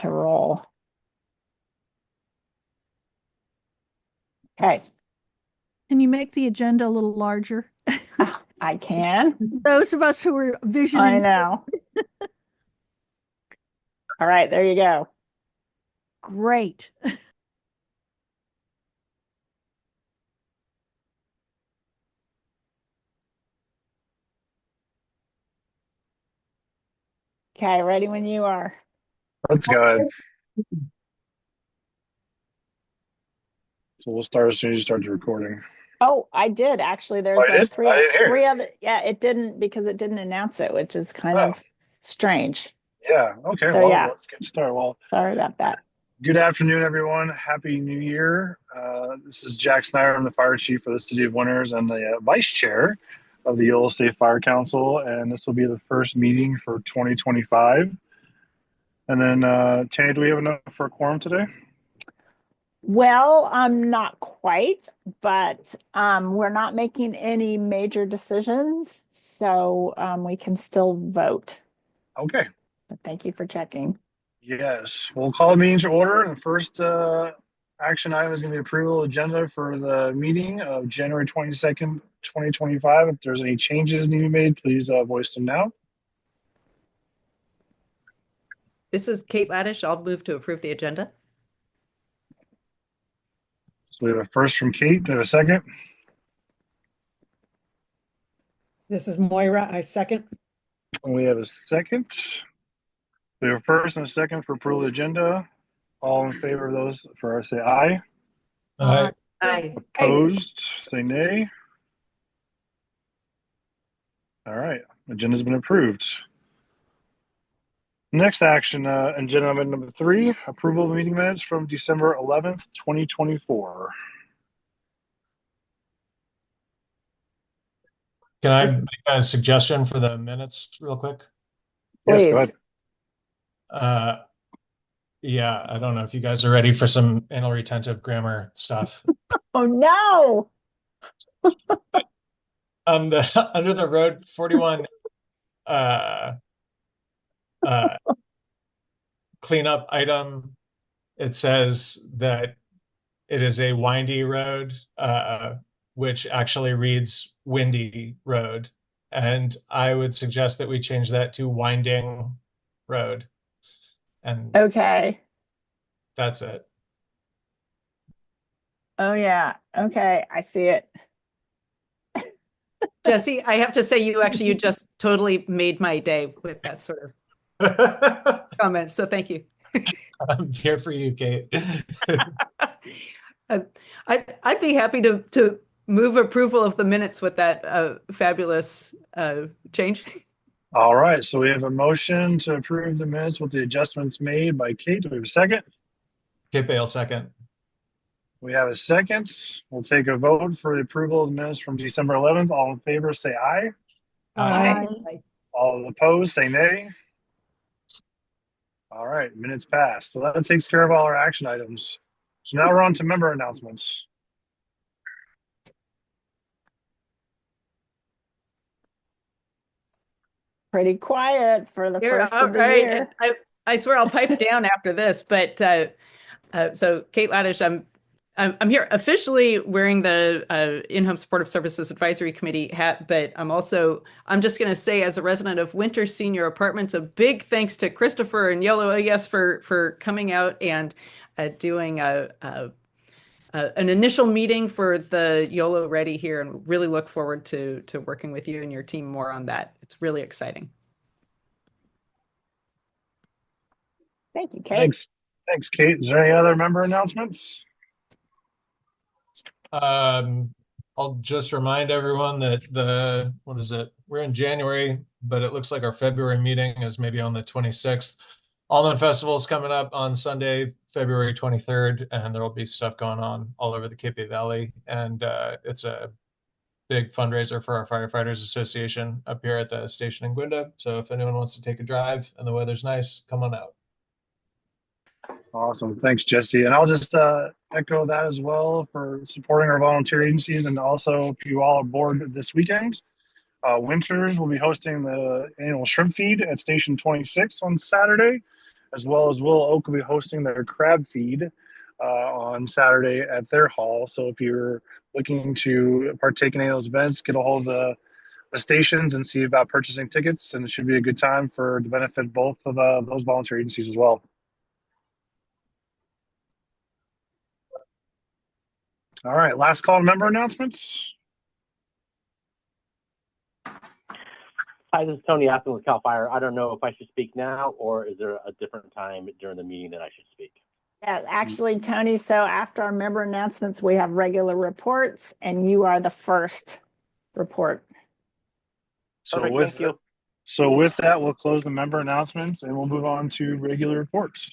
to roll. Okay, Can you make the agenda a little larger? I can. Those of us who are I visioning. know. All right, there you go. Great. Okay, ready when you are. Let's go ahead. So we'll start as soon as you start the recording. Oh, I did actually. Oh, There's I did? I didn't hear. three other. Yeah, it didn't because it didn't announce it, which is kind Oh, of strange. yeah. Okay. So Well, yeah, let's get started. Well, sorry about that. good afternoon, everyone. Happy New Year. This is Jack Snyder. I'm the fire chief for the City of Winters and the vice chair of the Yolo State Fire Council. And this will be the first meeting for 2025. And then, Tanya, do we have enough for a quorum today? Well, not quite, but we're not making any major decisions, so we can still vote. Okay. But thank you for checking. Yes. We'll call the meeting to order. The first action item is going to be approval agenda for the meeting of January 22nd, 2025. If there's any changes need to be made, please voice them now. This is Kate Laddish. I'll move to approve the agenda. So we have a first from Kate. Do we have a second? This is Moira. I second. And we have a second. We have a first and a second for approval of the agenda. All in favor of those for say aye. Aye. Aye. Opposed, say nay. All right, agenda's been approved. Next action, agenda item number 3, approval of meeting minutes from December 11th, 2024. Can I make a suggestion for the minutes real quick? Yes, Please. go ahead. Yeah, I don't know if you guys are ready for some anal retentive grammar stuff. Oh no! Under the road 41 cleanup item, it says that it is a windy road, which actually reads windy road. And I would suggest that we change that to winding road. And Okay. that's it. Oh yeah. Okay, I see it. Jesse, I have to say you just totally made my day with that sort of comment. So thank you. I'm here for you, Kate. I'd be happy to move approval of the minutes with that fabulous change. All right, so we have a motion to approve the minutes with the adjustments made by Kate. Do we have a second? Kate Bale, second. We have a second. We'll take a vote for the approval of the minutes from December 11th. All in favor, say aye. Aye. All opposed, say nay. All right, minutes passed. So that takes care of all our action items. So now we're on to member announcements. Pretty quiet for the first of the right. year. I swear I'll pipe down after this, but so Kate Laddish, I'm here officially wearing the In-Home Supportive Services Advisory Committee hat, but I'm just going to say, as a resident of Winter Senior Apartments, a big thanks to Christopher and Yolo, yes, for coming out and doing an initial meeting for the Yolo Ready here, and really look forward to working with you and your team more on that. It's really exciting. Thank you, Kate. Thanks, Kate. Is there any other member announcements? I'll just remind everyone that what is it? We're in January, but it looks like our February meeting is maybe on the 26th. Almond Festival is coming up on Sunday, February 23rd, and there will be stuff going on all over the Cape Bay Valley. And it's a big fundraiser for our Firefighters Association up here at the station in Gwenda. So if anyone wants to take a drive and the weather's nice, come on out. Awesome. Thanks, Jesse. And I'll just echo that as well for supporting our volunteer agencies. And also, if you all are bored this weekend, Winters will be hosting the annual shrimp feed at Station 26 on Saturday. as well as Willow Oak will be hosting their crab feed on Saturday at their hall. So if you're looking to partake in any of those events, get a hold of the stations and see about purchasing tickets, and it should be a good time to benefit both of those volunteer agencies as well. All right, last call to member announcements. Hi, this is Tony Aston with CAL FIRE. I don't know if I should speak now, or is there a different time during the meeting that I should speak? Yeah, actually, Tony, so after our member announcements, we have regular reports, and you are the first report. So Perfect, with thank you. So with that, we'll close the member announcements and we'll move on to regular reports.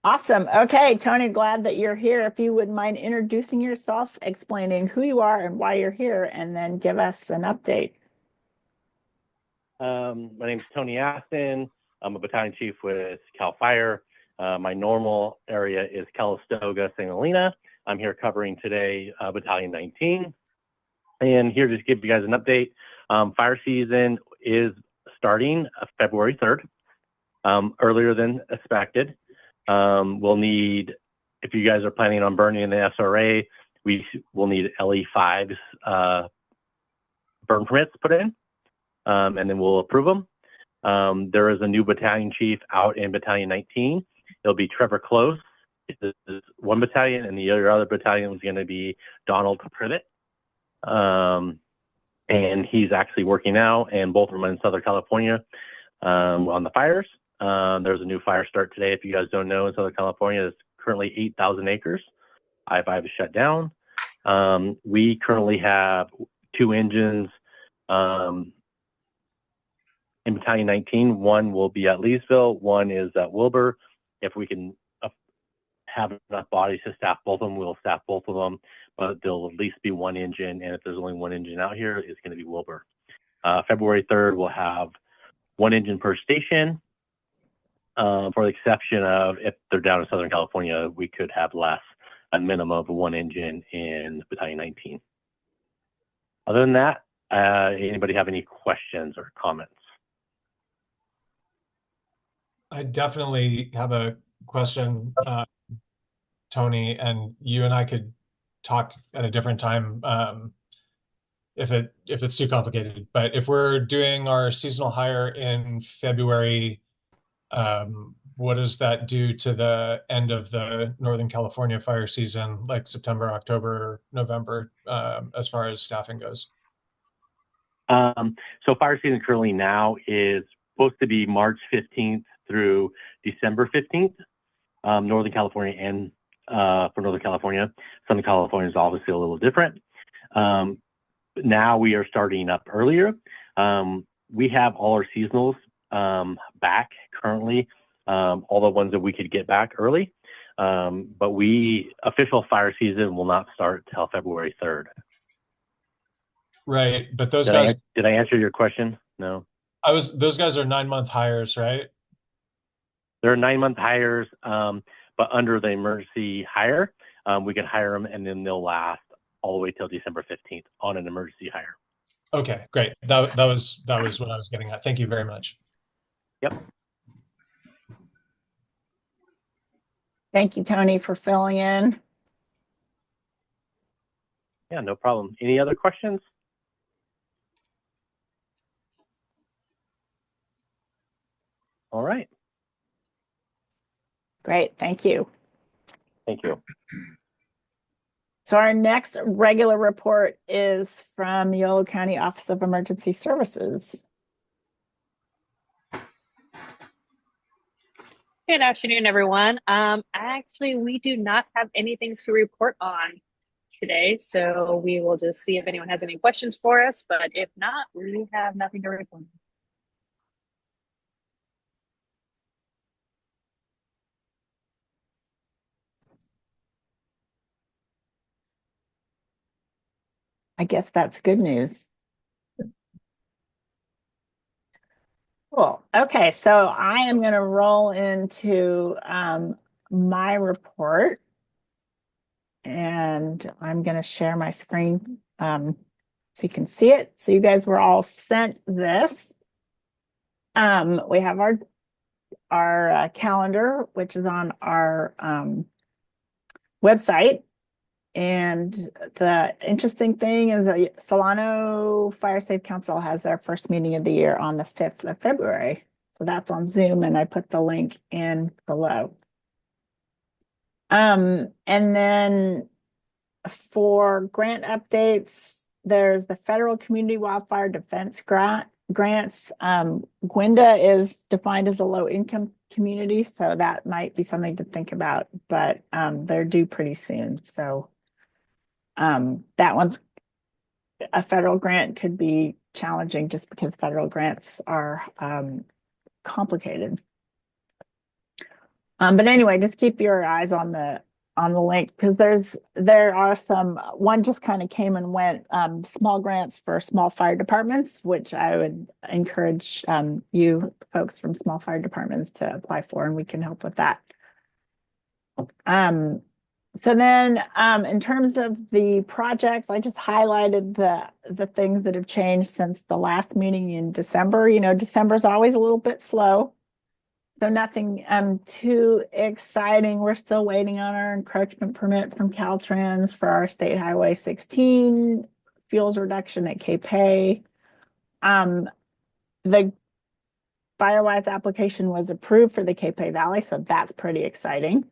Awesome. Okay, Tony, glad that you're here. If you wouldn't mind introducing yourself, explaining who you are and why you're here, and then give us an update. My name is Tony Aston. I'm a battalion chief with CAL FIRE. My normal area is Calistoga, St. Helena. I'm here covering today Battalion 19. And here to give you guys an update. Fire season is starting February 3rd, earlier than expected. We'll need, if you guys are planning on burning in the SRA, we will need LE5s burn permits put in, and then we'll approve them. There is a new battalion chief out in Battalion 19. It'll be Trevor Close. This is one battalion, and the other battalion was going to be Donald Privet. And he's actually working now, and both of them in Southern California on the fires. There's a new fire start today. If you guys don't know, in Southern California, it's currently 8,000 acres. I-5 is shut down. We currently have 2 engines in Battalion 19. One will be at Leesville. One is at Wilbur. If we can have enough bodies to staff both of them, we'll staff both of them. But there'll at least be 1 engine, and if there's only 1 engine out here, it's going to be Wilbur. February 3rd, we'll have 1 engine per station. For the exception of if they're down in Southern California, we could have less, a minimum of 1 engine in Battalion 19. Other than that, anybody have any questions or comments? I definitely have a question, Tony, and you and I could talk at a different time if it's too complicated. But if we're doing our seasonal hire in February, what does that do to the end of the Northern California fire season, like September, October, November, as far as staffing goes? So fire season currently now is supposed to be March 15th through December 15th, Northern California and for Northern California. Southern California is obviously a little different. Now we are starting up earlier. We have all our seasonals back currently, all the ones that we could get back early. But official fire season will not start till February 3rd. Right, but those guys. Did I answer your question? No. Those guys are 9-month hires, right? They're 9-month hires, but under the emergency hire, we can hire them, and then they'll last all the way till December 15th on an emergency hire. Okay, great. That was what I was getting at. Thank you very much. Yep. Thank you, Tony, for filling in. Yeah, no problem. Any other questions? All right. Great, thank you. Thank you. So our next regular report is from Yolo County Office of Emergency Services. Good afternoon, everyone. Actually, we do not have anything to report on today, so we will just see if anyone has any questions for us, but if not, we have nothing to report. I guess that's good news. Cool. Okay, so I am going to roll into my report, and I'm going to share my screen so you can see it. So you guys were all sent this. We have our calendar, which is on our website. And the interesting thing is that Solano Fire Safe Council has their first meeting of the year on the 5th of February. So that's on Zoom, and I put the link in below. And then for grant updates, there's the Federal Community Wildfire Defense grants. Gwenda is defined as a low-income community, so that might be something to think about, but they're due pretty soon. So that one's a federal grant could be challenging just because federal grants are complicated. But anyway, just keep your eyes on the link, because there are some, one just kind of came and went, small grants for small fire departments, which I would encourage you folks from small fire departments to apply for, and we can help with that. So then in terms of the projects, I just highlighted the things that have changed since the last meeting in December. You know, December's always a little bit slow. So nothing too exciting. We're still waiting on our encroachment permit from Caltrans for our State Highway 16 fuels reduction at Cape. The Firewise application was approved for the Cape Valley, so that's pretty exciting.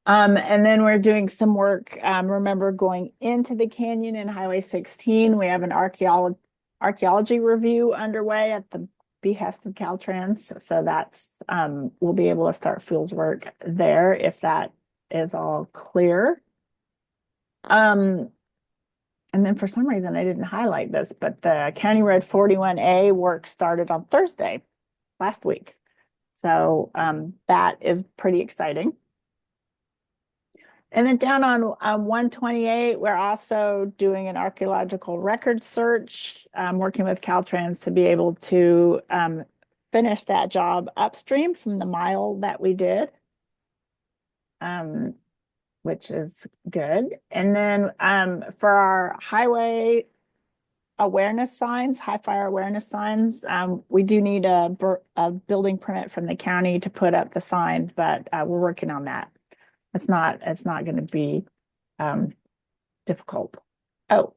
And then we're doing some work. Remember, going into the canyon in Highway 16, we have an archaeology review underway at the behest of Caltrans. So that's we'll be able to start fuels work there if that is all clear. And then for some reason I didn't highlight this, but the County Road 41A work started on Thursday last week. So that is pretty exciting. And then down on 128, we're also doing an archaeological record search, working with Caltrans to be able to finish that job upstream from the mile that we did, which is good. And then for our highway awareness signs, high fire awareness signs, we do need a building permit from the county to put up the signs, but we're working on that. It's not going to be difficult. Oh,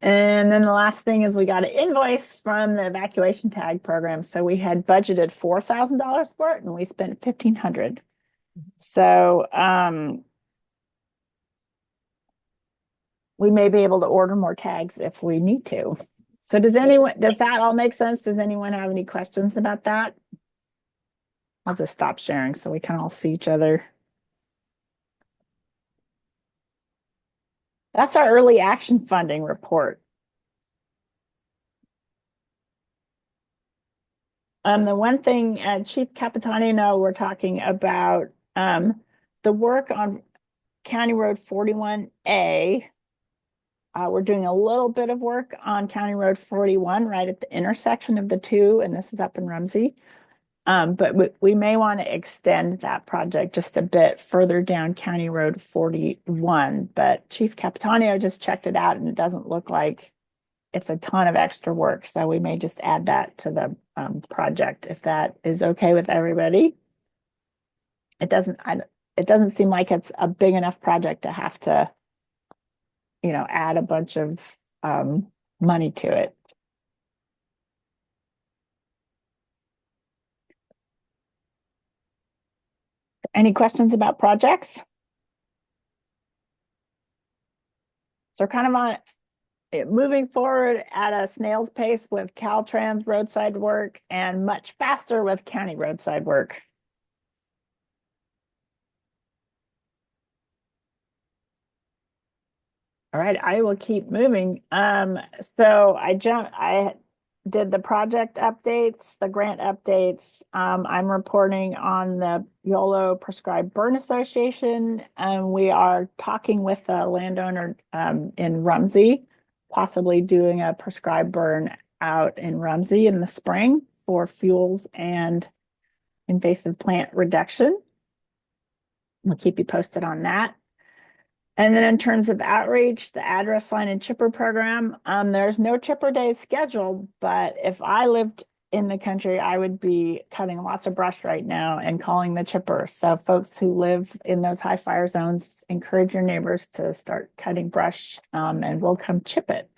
and then the last thing is we got an invoice from the evacuation tag program. So we had budgeted $4,000 for it, and we spent $1,500. So we may be able to order more tags if we need to. So does that all make sense? Does anyone have any questions about that? I'll just stop sharing so we can all see each other. That's our early action funding report. The one thing Chief Capitani and I were talking about the work on County Road 41A. We're doing a little bit of work on County Road 41 right at the intersection of the two, and this is up in Rumsey. But we may want to extend that project just a bit further down County Road 41. But Chief Capitanio just checked it out, and it doesn't look like it's a ton of extra work. So we may just add that to the project if that is okay with everybody. It doesn't seem like it's a big enough project to have to, add a bunch of money to it. Any questions about projects? So we're kind of on moving forward at a snail's pace with Caltrans roadside work and much faster with county roadside work. All right, I will keep moving. So I did the project updates, the grant updates. I'm reporting on the Yolo Prescribed Burn Association, and we are talking with the landowner in Rumsey, possibly doing a prescribed burn out in Rumsey in the spring for fuels and invasive plant reduction. We'll keep you posted on that. And then in terms of outreach, the address line and chipper program, there's no chipper days scheduled, but if I lived in the country, I would be cutting lots of brush right now and calling the chipper. So folks who live in those high fire zones, encourage your neighbors to start cutting brush, and we'll come chip it.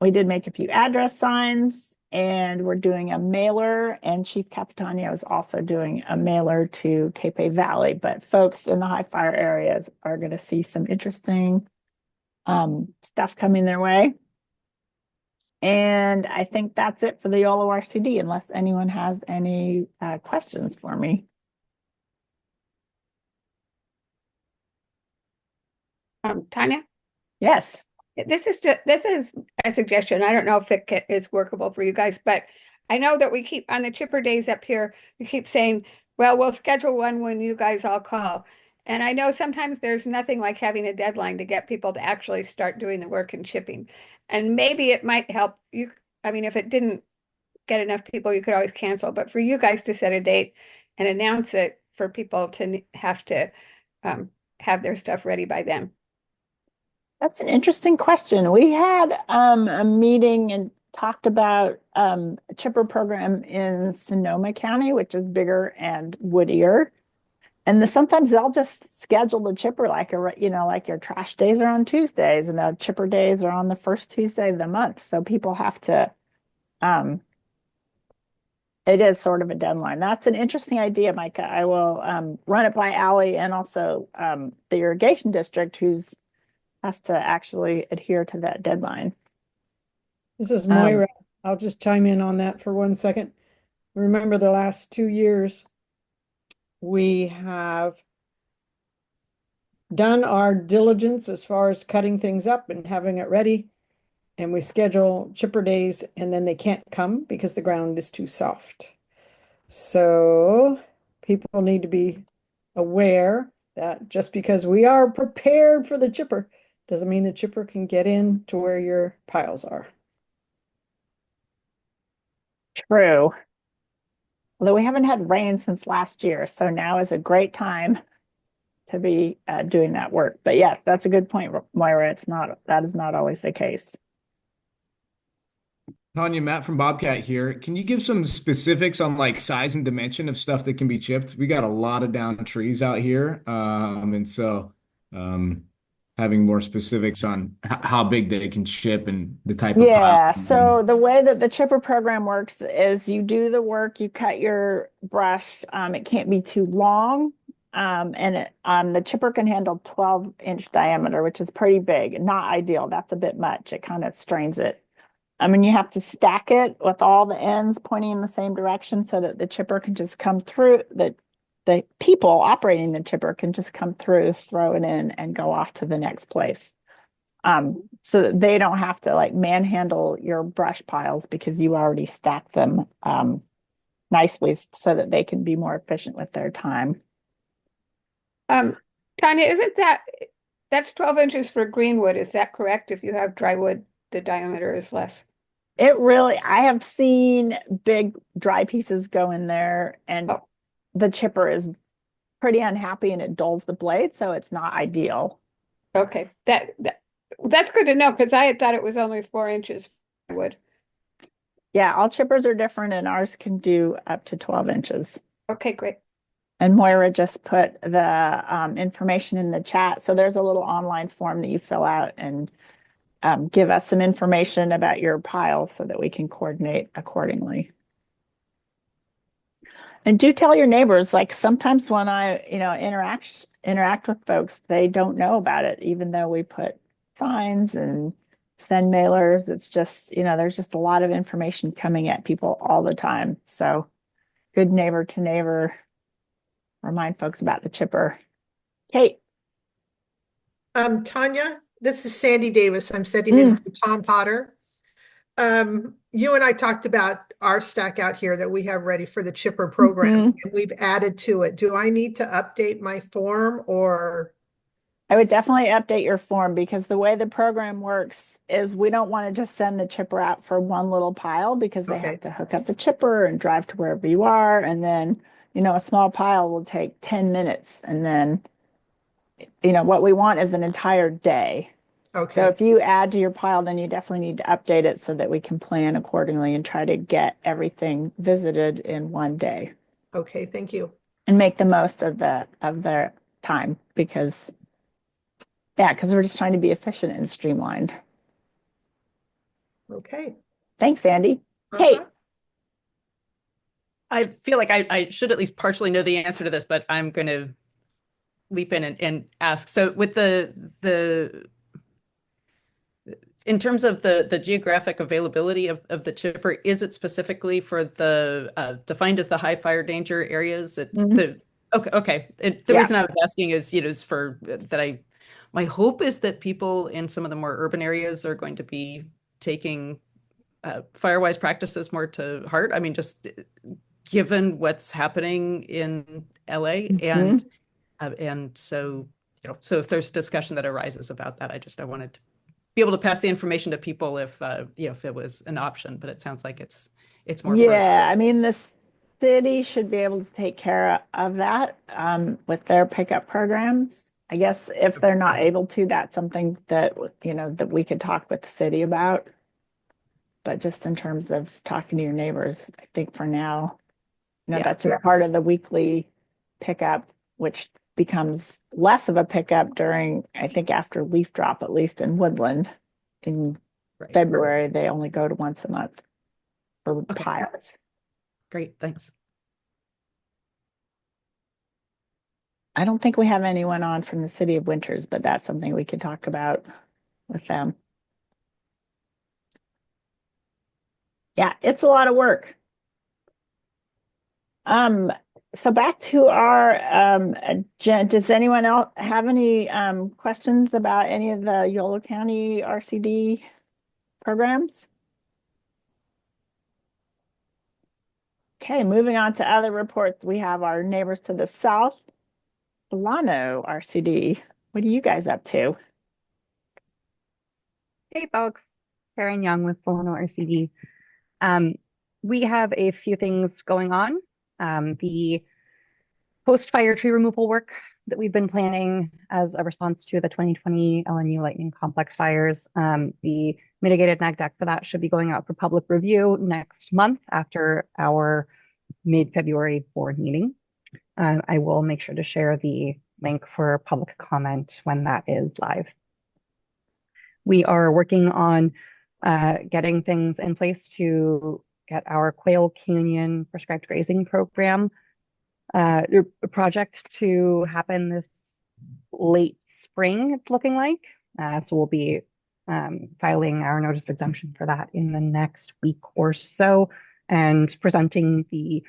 We did make a few address signs, and we're doing a mailer, and Chief Capitano is also doing a mailer to Cape Valley, but folks in the high fire areas are going to see some interesting stuff coming their way. And I think that's it for the Yolo RCD, unless anyone has any questions for me. Tanya, Yes. this is a suggestion. I don't know if it is workable for you guys, but I know that we keep on the chipper days up here, we keep saying, well, we'll schedule one when you guys all call. And I know sometimes there's nothing like having a deadline to get people to actually start doing the work and chipping. And maybe it might help you. I mean, if it didn't get enough people, you could always cancel. But for you guys to set a date and announce it for people to have to have their stuff ready by then. That's an interesting question. We had a meeting and talked about a chipper program in Sonoma County, which is bigger and woodier. And sometimes they'll just schedule the chipper like like your trash days are on Tuesdays and the chipper days are on the first Tuesday of the month. So people have to, it is sort of a deadline. That's an interesting idea, Micah. I will run it by Allie and also the irrigation district has to actually adhere to that deadline. This is Moira. I'll just chime in on that for 1 second. Remember the last 2 years, we have done our diligence as far as cutting things up and having it ready. And we schedule chipper days and then they can't come because the ground is too soft. So people need to be aware that just because we are prepared for the chipper doesn't mean the chipper can get in to where your piles are. True. Although we haven't had rain since last year, so now is a great time to be doing that work. But yes, that's a good point, Moira. That is not always the case. Tanya, Matt from Bobcat here. Can you give some specifics on like size and dimension of stuff that can be chipped? We got a lot of down trees out here. And so having more specifics on how big they can chip and the type of Yeah, pile. so the way that the chipper program works is you do the work, you cut your brush. It can't be too long. And the chipper can handle 12-inch diameter, which is pretty big. Not ideal. That's a bit much. It kind of strains it. I mean, you have to stack it with all the ends pointing in the same direction so that the chipper can just come through, the people operating the chipper can just come through, throw it in, and go off to the next place. So that they don't have to like manhandle your brush piles because you already stacked them nicely so that they can be more efficient with their time. Tanya, isn't that's 12 inches for greenwood, is that correct? If you have dry wood, the diameter is less. I have seen big dry pieces go in there and the chipper is pretty unhappy and it dulls the blade, so it's not ideal. Okay, that's good to know because I had thought it was only 4 inches wood. Yeah, all chippers are different and ours can do up to 12 inches. Okay, great. And Moira just put the information in the chat. So there's a little online form that you fill out and give us some information about your piles so that we can coordinate accordingly. And do tell your neighbors, like sometimes when I, interact with folks, they don't know about it, even though we put signs and send mailers. It's just, there's just a lot of information coming at people all the time. So good neighbor to neighbor, remind folks about the chipper. Kate. Tanya, this is Sandy Davis. I'm sitting in for Tom Potter. You and I talked about our stack out here that we have ready for the chipper program, and we've added to it. Do I need to update my form or? I would definitely update your form because the way the program works is we don't want to just send the chipper out for one little pile because they have to hook up the chipper and drive to wherever you are. And then, a small pile will take 10 minutes. And then, what we want is an entire day. So Okay, if you add to your pile, then you definitely need to update it so that we can plan accordingly and try to get everything visited in one day okay, thank you. and make the most of the time because we're just trying to be efficient and streamlined. Okay. Thanks, Andy. Uh-huh. Kate. I feel like I should at least partially know the answer to this, but I'm going to leap in and ask. So with the in terms of the geographic availability of the chipper, is it specifically for the defined as the high fire danger areas? It's the okay. The Yeah. reason I was asking is, is for that my hope is that people in some of the more urban areas are going to be taking firewise practices more to heart. I mean, just given what's happening in LA and so so if there's discussion that arises about that, I wanted to be able to pass the information to people if if it was an option, but it sounds like it's more for Yeah, I mean, the city should be able to take care of that with their pickup programs. I guess if they're not able to, that's something that, that we could talk with the city about. But just in terms of talking to your neighbors, I think for now, that's just part of the weekly pickup, which becomes less of a pickup during, I think, after leaf drop, at least in Woodland. In February, they only go to once a month for piles. Great, thanks. I don't think we have anyone on from the city of Winters, but that's something we could talk about with them. Yeah, it's a lot of work. So back to our does anyone else have any questions about any of the Yolo County RCD programs? Okay, moving on to other reports. We have our neighbors to the south, Solano RCD. What are you guys up to? Hey folks, Karen Young with Solano RCD. We have a few things going on. The post-fire tree removal work that we've been planning as a response to the 2020 LNU lightning complex fires. The mitigated neg deck for that should be going out for public review next month after our mid-February board meeting. I will make sure to share the link for public comment when that is live. We are working on getting things in place to get our Quail Canyon prescribed grazing program project to happen this late spring, it's looking like. So we'll be filing our notice of exemption for that in the next week or so and presenting the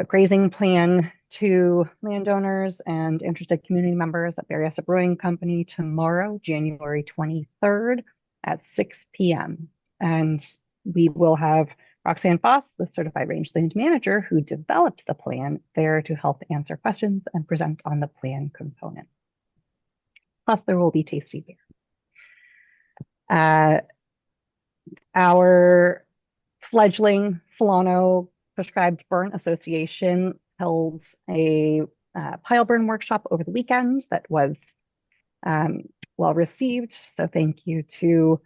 grazing plan to landowners and interested community members at Berryessa Brewing Company tomorrow, January 23rd at 6 p.m. And we will have Roxanne Foss, the certified rangeland manager who developed the plan, there to help answer questions and present on the plan component. Plus, there will be tasty beer. Our fledgling Solano Prescribed Burn Association held a pile burn workshop over the weekend that was well received. So thank you to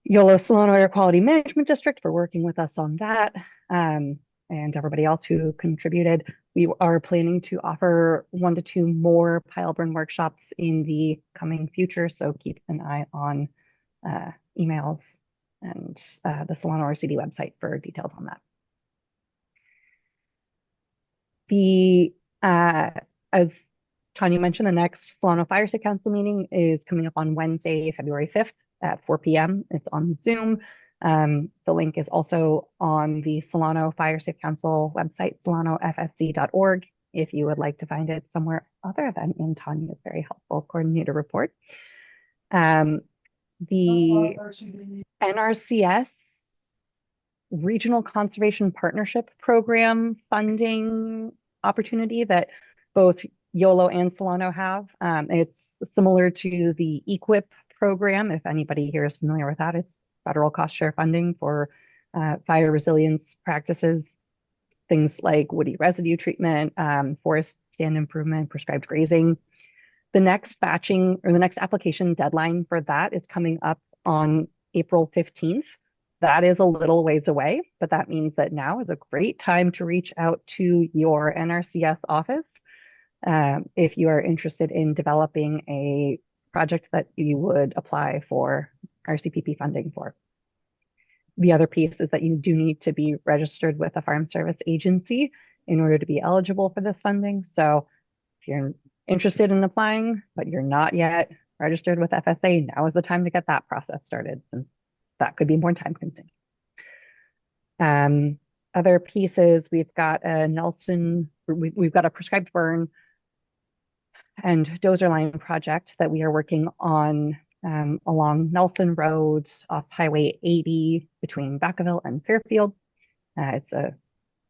Yolo Solano Air Quality Management District for working with us on that, and everybody else who contributed. We are planning to offer 1 to 2 more pile burn workshops in the coming future, so keep an eye on emails and the Solano RCD website for details on that. As Tanya mentioned, the next Solano Fire Safe Council meeting is coming up on Wednesday, February 5th at 4 p.m. It's on Zoom. The link is also on the Solano Fire Safe Council website, solanofsc.org, if you would like to find it somewhere other than in Tanya's very helpful coordinator report. The NRCS Regional Conservation Partnership Program funding opportunity that both Yolo and Solano have. It's similar to the EQIP program. If anybody here is familiar with that, it's federal cost share funding for fire resilience practices, things like woody residue treatment, forest stand improvement, prescribed grazing. The next batching or the next application deadline for that is coming up on April 15th. That is a little ways away, but that means that now is a great time to reach out to your NRCS office if you are interested in developing a project that you would apply for RCPP funding for. The other piece is that you do need to be registered with a farm service agency in order to be eligible for this funding. So if you're interested in applying, but you're not yet registered with FSA, now is the time to get that process started, since that could be more time consuming. Other pieces, we've got a we've got a prescribed burn and dozer line project that we are working on along Nelson Road off Highway 80 between Vacaville and Fairfield. It's a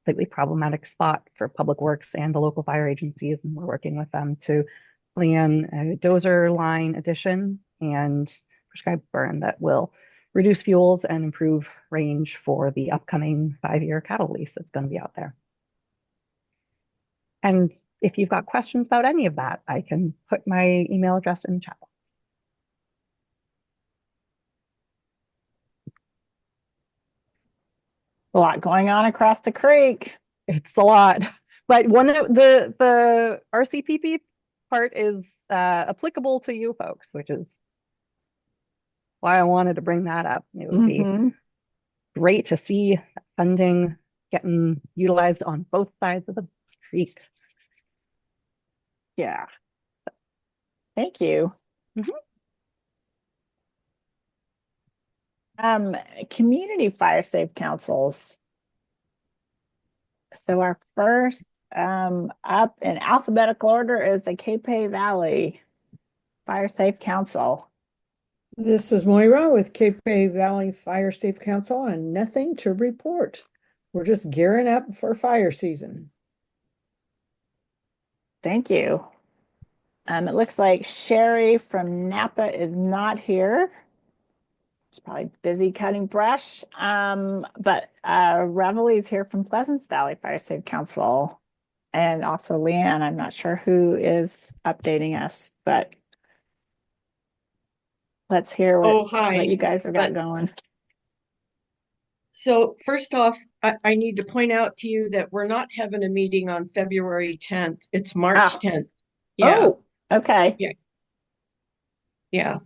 slightly problematic spot for public works and the local fire agencies, and we're working with them to plan a dozer line addition and prescribed burn that will reduce fuels and improve range for the upcoming 5-year cattle lease that's going to be out there. And if you've got questions about any of that, I can put my email address in the chat box. A lot going on across the creek. It's a lot, but one of the RCPP part is applicable to you folks, which is why I wanted to bring that up. It would be great to see funding getting utilized on both sides of the creek. Yeah. Thank you. Community fire safe councils. So our first up in alphabetical order is the Cape Valley Fire Safe Council. This is Moira with Cape Valley Fire Safe Council, and nothing to report. We're just gearing up for fire season. Thank you. It looks like Sherry from Napa is not here. She's probably busy cutting brush. But Revelie's here from Pleasance Valley Fire Safe Council. And also Leanne, I'm not sure who is updating us, but let's hear what you guys have got going. So first off, I need to point out to you that we're not having a meeting on February 10th. It's March 10th. Yeah. Oh, okay. Yeah.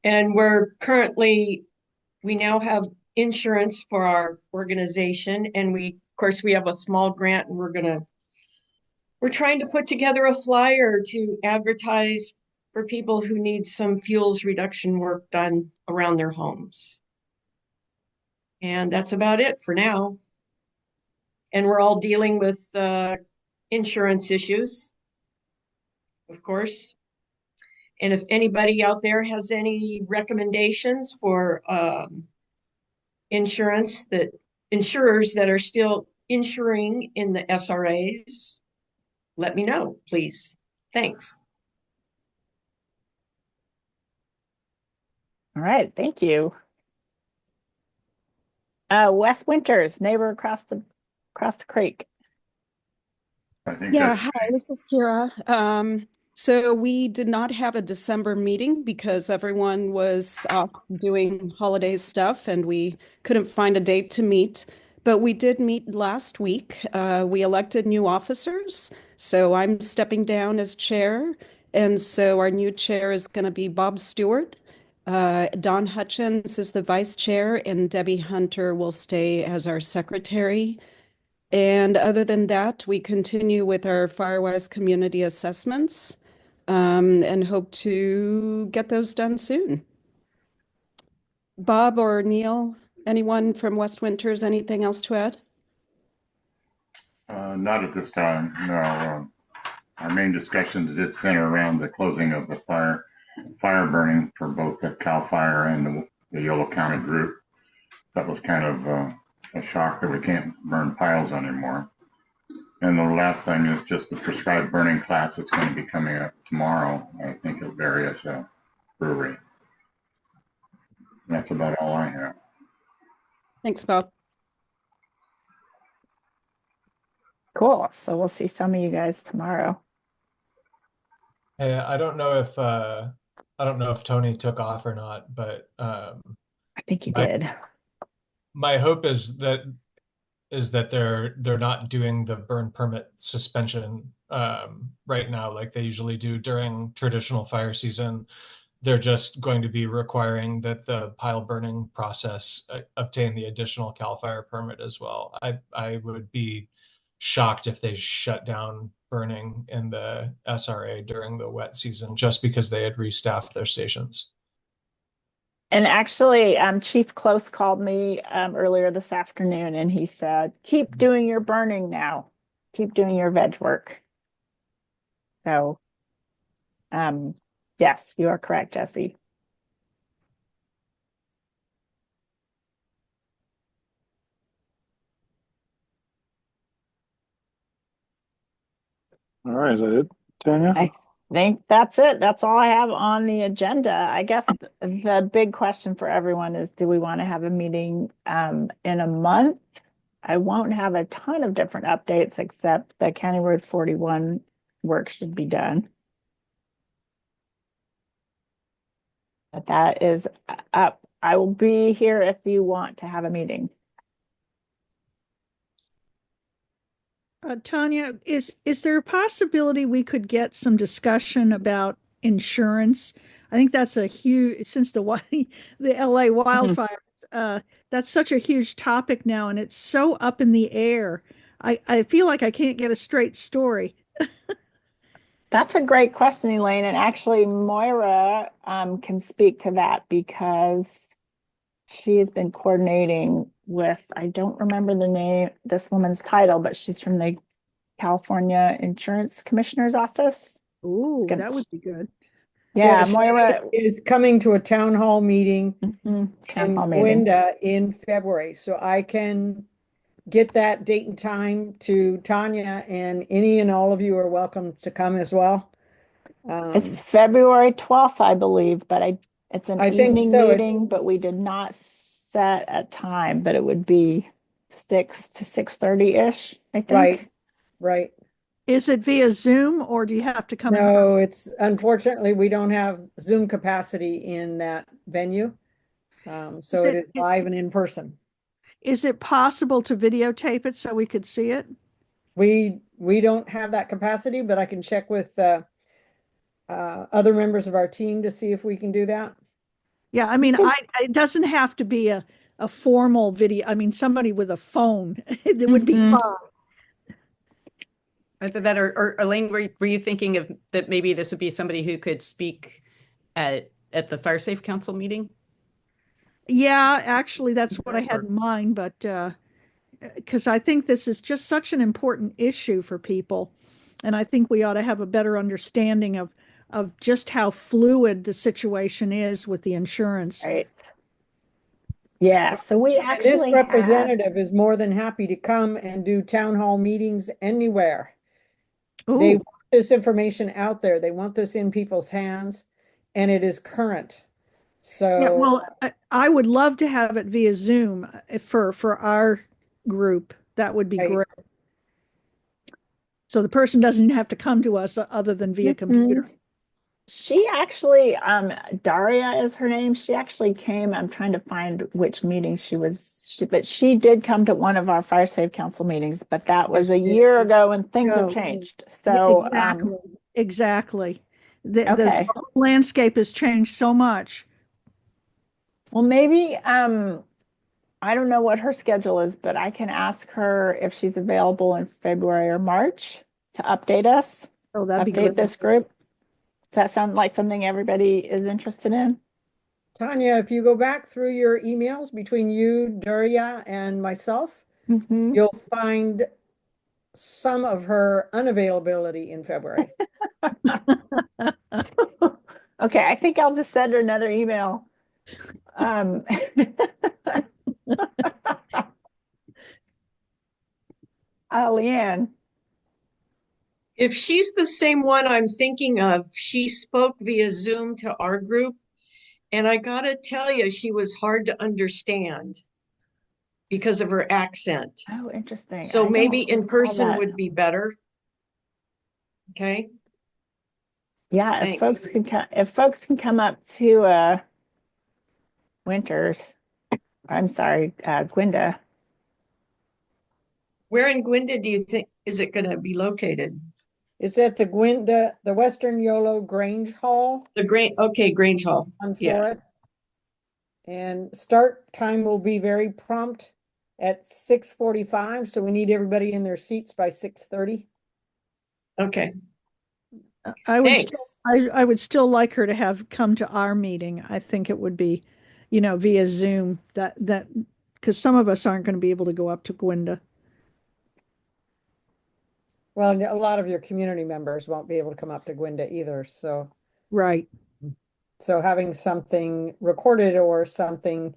And we now have insurance for our organization, and of course we have a small grant, and we're trying to put together a flyer to advertise for people who need some fuels reduction work done around their homes. And that's about it for now. And we're all dealing with insurance issues, of course. And if anybody out there has any recommendations for insurers that are still insuring in the SRAs, let me know, please. Thanks. All right, thank you. Wes Winters, neighbor across the creek. Yeah, hi, this is Kira. So we did not have a December meeting because everyone was off doing holiday stuff and we couldn't find a date to meet. But we did meet last week. We elected new officers. So I'm stepping down as chair. And so our new chair is going to be Bob Stewart. Don Hutchins is the vice chair, and Debbie Hunter will stay as our secretary. And other than that, we continue with our Firewise community assessments and hope to get those done soon. Bob or Neil, anyone from West Winters, anything else to add? Not at this time, no. Our main discussions did center around the closing of the fire burning for both the CAL FIRE and the Yolo County group. That was kind of a shock that we can't burn piles anymore. And the last thing is just the prescribed burning class that's going to be coming up tomorrow, I think, at various brewery. That's about all I have. Thanks, Bob. Cool. So we'll see some of you guys tomorrow. Hey, I don't know if Tony took off or not, but I think he my did. my hope is that they're not doing the burn permit suspension right now like they usually do during traditional fire season. They're just going to be requiring that the pile burning process obtain the additional CAL FIRE permit as well. I would be shocked if they shut down burning in the SRA during the wet season just because they had restaffed their stations. And actually, Chief Close called me earlier this afternoon and he said, keep doing your burning now. Keep doing your veg work. So, yes, you are correct, Jesse. All right, is that it, Tanya? I think that's it. That's all I have on the agenda. I guess the big question for everyone is, do we want to have a meeting in a month? I won't have a ton of different updates except the County Road 41 work should be done. But that is up. I will be here if you want to have a meeting. Tanya, is there a possibility we could get some discussion about insurance? I think that's a huge, since the the LA wildfires, that's such a huge topic now, and it's so up in the air. I feel like I can't get a straight story. That's a great question, Elaine. And actually, Moira can speak to that because she has been coordinating with, I don't remember the name, this woman's title, but she's from the California Insurance Commissioner's Office. Ooh, gonna- that would be good. Yeah, She Moira. is coming to a town hall meeting Town in hall meeting. Gwenda in February. So I can get that date and time to Tanya, and any and all of you are welcome to come as well. It's February 12th, I believe, but it's an I think evening so. meeting, but we did not set a time, but it would be 6 to 6:30-ish, I think. Right. Is it via Zoom or do you have to come in? No, it's unfortunately we don't have Zoom capacity in that venue. So it is live and in person. Is it possible to videotape it so we could see it? We don't have that capacity, but I can check with other members of our team to see if we can do that. Yeah, I mean, it doesn't have to be a formal video. I mean, somebody with a phone that would be fine. Either that or Elaine, were you thinking of that maybe this would be somebody who could speak at the Fire Safe Council meeting? Yeah, actually, that's what I had in mind, but because I think this is just such an important issue for people, and I think we ought to have a better understanding of just how fluid the situation is with the insurance. Right. Yeah, so we And actually this have, representative is more than happy to come and do town hall meetings anywhere. They want this information out there. They want this in people's hands, and it is current. So yeah, well, I would love to have it via Zoom for our group. That would be great. So the person doesn't have to come to us other than via computer. She actually, Daria is her name. She actually came. I'm trying to find which meeting but she did come to one of our Fire Safe Council meetings, but that was a year ago and things have changed. So, exactly. The okay. landscape has changed so much. Well, maybe, I don't know what her schedule is, but I can ask her if she's available in February or March to update us. Oh, that'd be update great. this group. Does that sound like something everybody is interested in? Tanya, if you go back through your emails between you, Daria, and myself, you'll find some of her unavailability in February. Okay, I think I'll just send her another email. Leanne. If she's the same one I'm thinking of, she spoke via Zoom to our group, and I gotta tell you, she was hard to understand because of her accent. Oh, interesting. So maybe in person that. would be better. Okay. Yeah, Thanks. if folks can come up to Winters, I'm sorry, Gwenda. Where in Gwenda do you think is it going to be located? It's at the Gwenda, the Western Yolo Grange Hall Okay, Grange Hall. on Yeah. Florida. And start time will be very prompt at 6:45, so we need everybody in their seats by 6:30. Okay. I would still, Thanks. I would still like her to have come to our meeting. I think it would be, via Zoom that because some of us aren't going to be able to go up to Gwenda. Well, a lot of your community members won't be able to come up to Gwenda either, so Right. having something recorded or something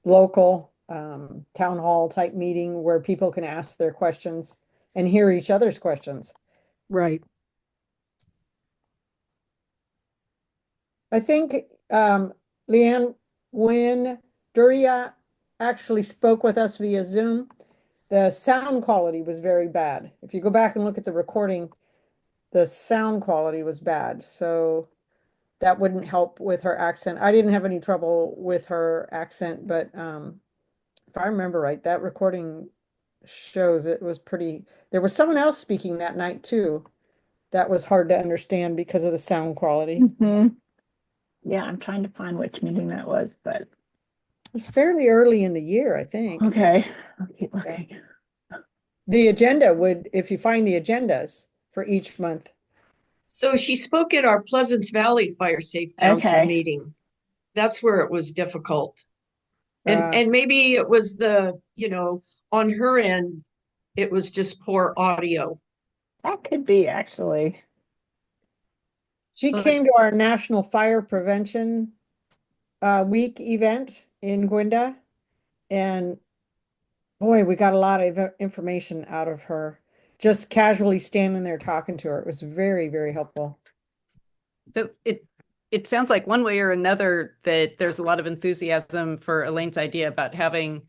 local, town hall type meeting where people can ask their questions and hear each other's questions. Right. I think, Leanne, when Duria actually spoke with us via Zoom, the sound quality was very bad. If you go back and look at the recording, the sound quality was bad. So that wouldn't help with her accent. I didn't have any trouble with her accent, but if I remember right, that recording shows it was pretty. There was someone else speaking that night too. That was hard to understand because of the sound quality. Yeah, I'm trying to find which meeting that was, but It was fairly early in the year, I think. okay. I'll keep looking. The agenda would, if you find the agendas for each month. So she spoke at our Pleasance Valley Fire Safe Council Okay. meeting. That's where it was difficult. Uh, And maybe it was on her end, it was just poor audio. That could be actually. She came to our National Fire Prevention Week event in Gwenda, and boy, we got a lot of information out of her. Just casually standing there talking to her. It was very, very helpful. So it sounds like one way or another that there's a lot of enthusiasm for Elaine's idea about having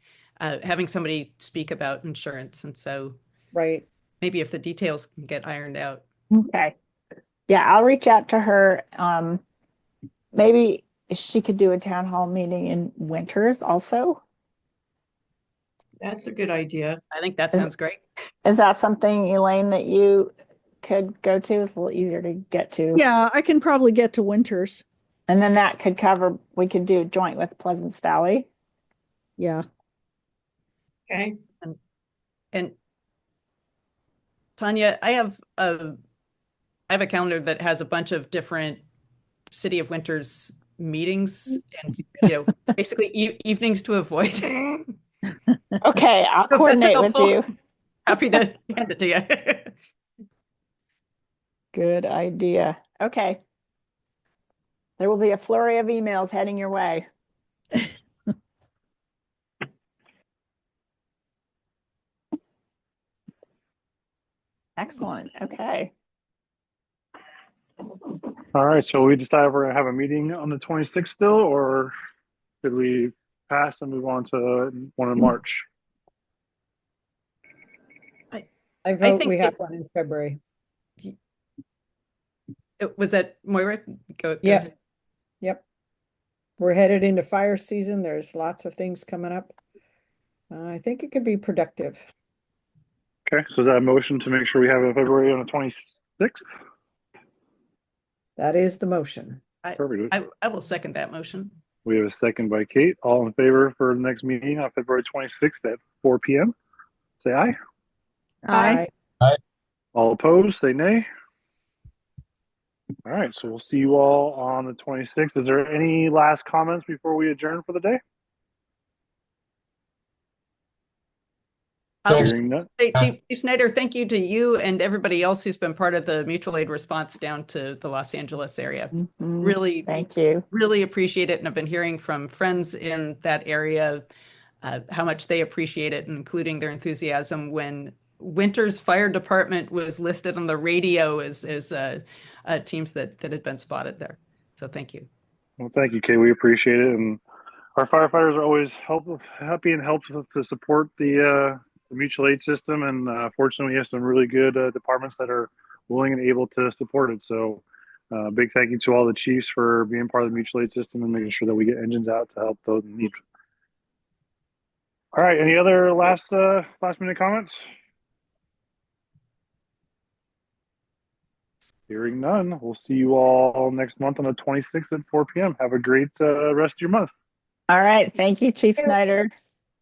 somebody speak about insurance, and so right, maybe if the details can get ironed out. Okay. Yeah, I'll reach out to her. Maybe she could do a town hall meeting in Winters also. That's a good idea. I think that sounds great. Is that something, Elaine, that you could go to? It's a little easier to get to. Yeah, I can probably get to Winters. And then that could cover, we could do a joint with Pleasance Valley. Yeah. Okay. And Tanya, I have a calendar that has a bunch of different City of Winters meetings and basically evenings to avoid. Okay, I'll coordinate with you. Happy to hand it to you. Good idea. Okay. There will be a flurry of emails heading your way. Excellent. Okay. All right, so we decided we're gonna have a meeting on the 26th still, or did we pass and move on to one in March? I vote think we have one in February. Was that Moira? Go Yes. ahead. Yep. We're headed into fire season. There's lots of things coming up. I think it could be productive. Okay, so is that a motion to make sure we have it February on the 26th? That is the motion. Perfect. I will second that motion. We have a second by Kate. All in favor for the next meeting on February 26th at 4 p.m. Say aye. Aye. Aye. All opposed, say nay. All right, so we'll see you all on the 26th. Is there any last comments before we adjourn for the day? Hearing none. Hey, Chief Snyder, thank you to you and everybody else who's been part of the mutual aid response down to the Los Angeles area. Really, thank you. Really appreciate it. And I've been hearing from friends in that area how much they appreciate it, including their enthusiasm when Winters Fire Department was listed on the radio as teams that had been spotted there. So thank you. Well, thank you, Kate. We appreciate it. And our firefighters are always happy and helpful to support the mutual aid system. And fortunately, we have some really good departments that are willing and able to support it. So Big thank you to all the chiefs for being part of the mutual aid system and making sure that we get engines out to help those in need. All right, any other last minute comments? Hearing none, we'll see you all next month on the 26th at 4 p.m. Have a great rest of your month. All right. Thank you, Chief Snyder.